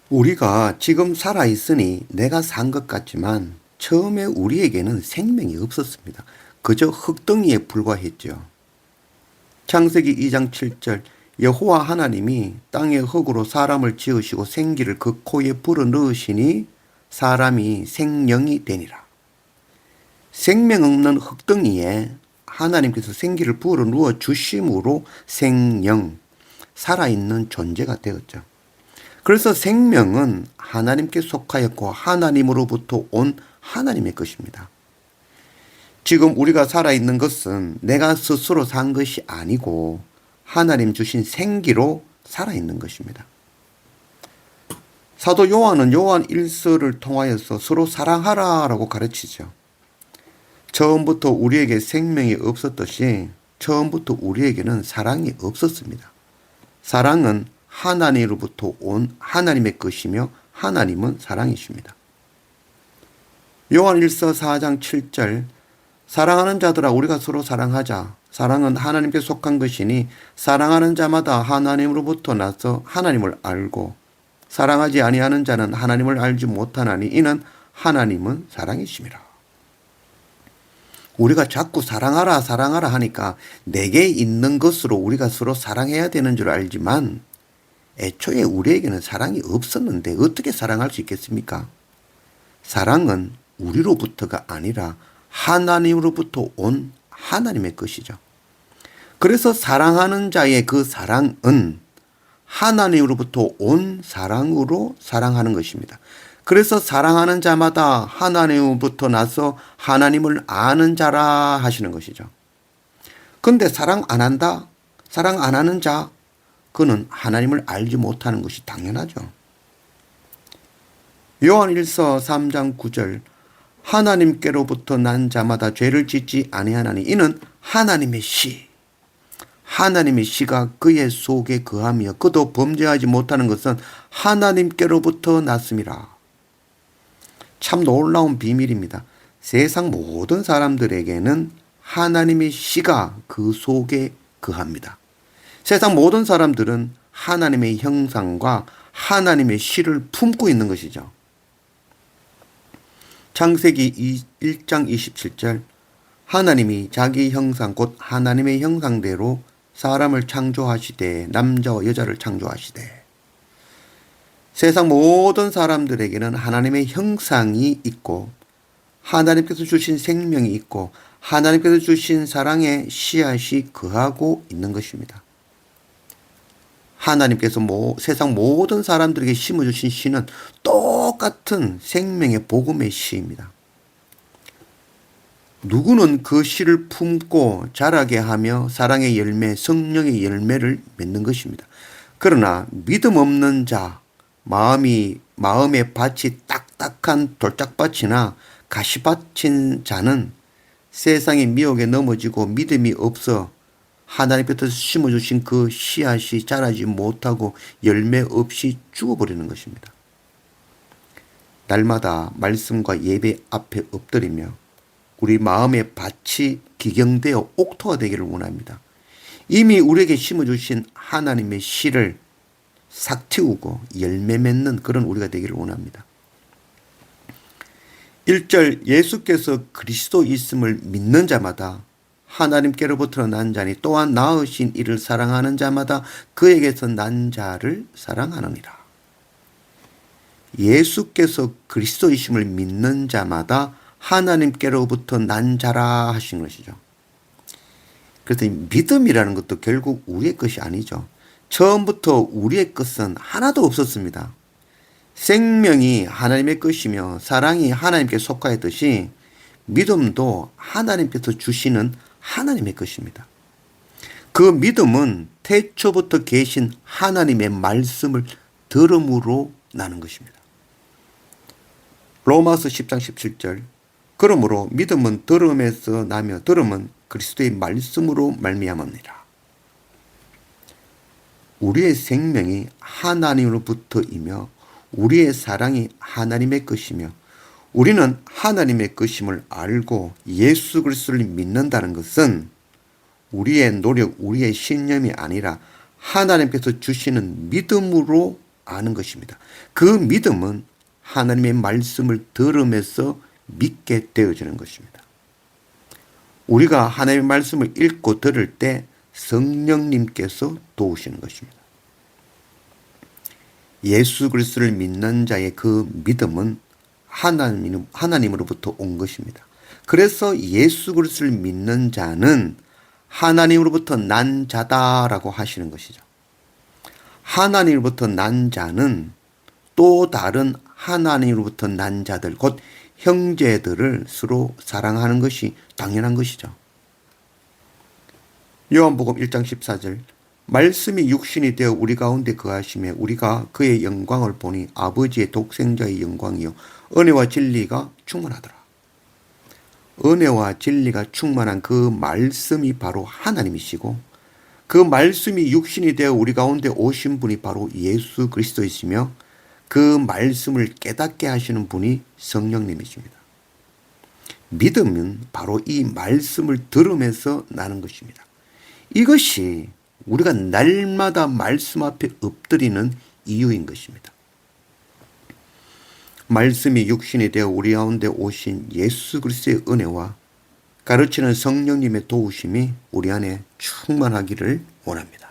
우리가 지금 살아있으니 내가 산 것 같지만 처음에 우리에게는 생명이 없었습니다. 그저 흙덩이에 불과했죠. 창세기 2장 7절 여호와 하나님이 땅의 흙으로 사람을 지으시고 생기를 그 코에 불어넣으시니 사람이 생명이 되니라. 생명 없는 흙덩이에 하나님께서 생기를 불어넣어 주심으로 생명, 살아있는 존재가 되었죠. 그래서 생명은 하나님께 속하였고 하나님으로부터 온 하나님의 것입니다. 지금 우리가 살아있는 것은 내가 스스로 산 것이 아니고 하나님 주신 생기로 살아있는 것입니다. 사도 요한은 요한 1서를 통하여서 서로 사랑하라라고 가르치죠. 처음부터 우리에게 생명이 없었듯이 처음부터 우리에게는 사랑이 없었습니다. 사랑은 하나님으로부터 온 하나님의 것이며 하나님은 사랑이십니다. 요한 1서 4장 7절 사랑하는 자들아 우리가 서로 사랑하자. 사랑은 하나님께 속한 것이니 사랑하는 자마다 하나님으로부터 나서 하나님을 알고 사랑하지 아니하는 자는 하나님을 알지 못하나니 이는 하나님은 사랑이심이라. 우리가 자꾸 사랑하라 사랑하라 하니까 내게 있는 것으로 우리가 서로 사랑해야 되는 줄 알지만 애초에 우리에게는 사랑이 없었는데 어떻게 사랑할 수 있겠습니까? 사랑은 우리로부터가 아니라 하나님으로부터 온 하나님의 것이죠. 그래서 사랑하는 자의 그 사랑은 하나님으로부터 온 사랑으로 사랑하는 것입니다. 그래서 사랑하는 자마다 하나님으로부터 나서 하나님을 아는 자라 하시는 것이죠. 근데 사랑 안 한다? 사랑 안 하는 자? 그는 하나님을 알지 못하는 것이 당연하죠. 요한 1서 3장 9절 하나님께로부터 난 자마다 죄를 짓지 아니하나니 이는 하나님의 시. 하나님의 시가 그의 속에 거하며 그도 범죄하지 못하는 것은 하나님께로부터 났음이라. 참 놀라운 비밀입니다. 세상 모든 사람들에게는 하나님의 시가 그 속에 거합니다. 세상 모든 사람들은 하나님의 형상과 하나님의 시를 품고 있는 것이죠. 창세기 1장 27절 하나님이 자기 형상 곧 하나님의 형상대로 사람을 창조하시되 남자와 여자를 창조하시되. 세상 모든 사람들에게는 하나님의 형상이 있고 하나님께서 주신 생명이 있고 하나님께서 주신 사랑의 씨앗이 거하고 있는 것입니다. 하나님께서 세상 모든 사람들에게 심어주신 씨는 똑같은 생명의 복음의 씨입니다. 누구는 그 씨를 품고 자라게 하며 사랑의 열매, 성령의 열매를 맺는 것입니다. 그러나 믿음 없는 자, 마음의 밭이 딱딱한 돌짝밭이나 가시밭인 자는 세상의 미혹에 넘어지고 믿음이 없어 하나님께서 심어주신 그 씨앗이 자라지 못하고 열매 없이 죽어버리는 것입니다. 날마다 말씀과 예배 앞에 엎드리며 우리 마음의 밭이 기경되어 옥토가 되기를 원합니다. 이미 우리에게 심어주신 하나님의 씨를 싹 틔우고 열매 맺는 그런 우리가 되기를 원합니다. 1절 예수께서 그리스도 있음을 믿는 자마다 하나님께로부터 난 자니 또한 낳으신 이를 사랑하는 자마다 그에게서 난 자를 사랑하느니라. 예수께서 그리스도이심을 믿는 자마다 하나님께로부터 난 자라 하신 것이죠. 그래서 믿음이라는 것도 결국 우리의 것이 아니죠. 처음부터 우리의 것은 하나도 없었습니다. 생명이 하나님의 것이며 사랑이 하나님께 속하였듯이 믿음도 하나님께서 주시는 하나님의 것입니다. 그 믿음은 태초부터 계신 하나님의 말씀을 들음으로 나는 것입니다. 로마서 10장 17절 그러므로 믿음은 들음에서 나며 들음은 그리스도의 말씀으로 말미암았느니라. 우리의 생명이 하나님으로부터이며 우리의 사랑이 하나님의 것이며 우리는 하나님의 것임을 알고 예수 그리스도를 믿는다는 것은 우리의 노력, 우리의 신념이 아니라 하나님께서 주시는 믿음으로 아는 것입니다. 그 믿음은 하나님의 말씀을 들으면서 믿게 되어지는 것입니다. 우리가 하나님의 말씀을 읽고 들을 때 성령님께서 도우시는 것입니다. 예수 그리스도를 믿는 자의 그 믿음은 하나님으로부터 온 것입니다. 그래서 예수 그리스도를 믿는 자는 하나님으로부터 난 자다라고 하시는 것이죠. 하나님으로부터 난 자는 또 다른 하나님으로부터 난 자들, 곧 형제들을 서로 사랑하는 것이 당연한 것이죠. 요한복음 1장 14절 말씀이 육신이 되어 우리 가운데 거하시며 우리가 그의 영광을 보니 아버지의 독생자의 영광이요 은혜와 진리가 충만하더라. 은혜와 진리가 충만한 그 말씀이 바로 하나님이시고 그 말씀이 육신이 되어 우리 가운데 오신 분이 바로 예수 그리스도이시며 그 말씀을 깨닫게 하시는 분이 성령님이십니다. 믿음은 바로 이 말씀을 들으면서 나는 것입니다. 이것이 우리가 날마다 말씀 앞에 엎드리는 이유인 것입니다. 말씀이 육신이 되어 우리 가운데 오신 예수 그리스도의 은혜와 가르치는 성령님의 도우심이 우리 안에 충만하기를 원합니다.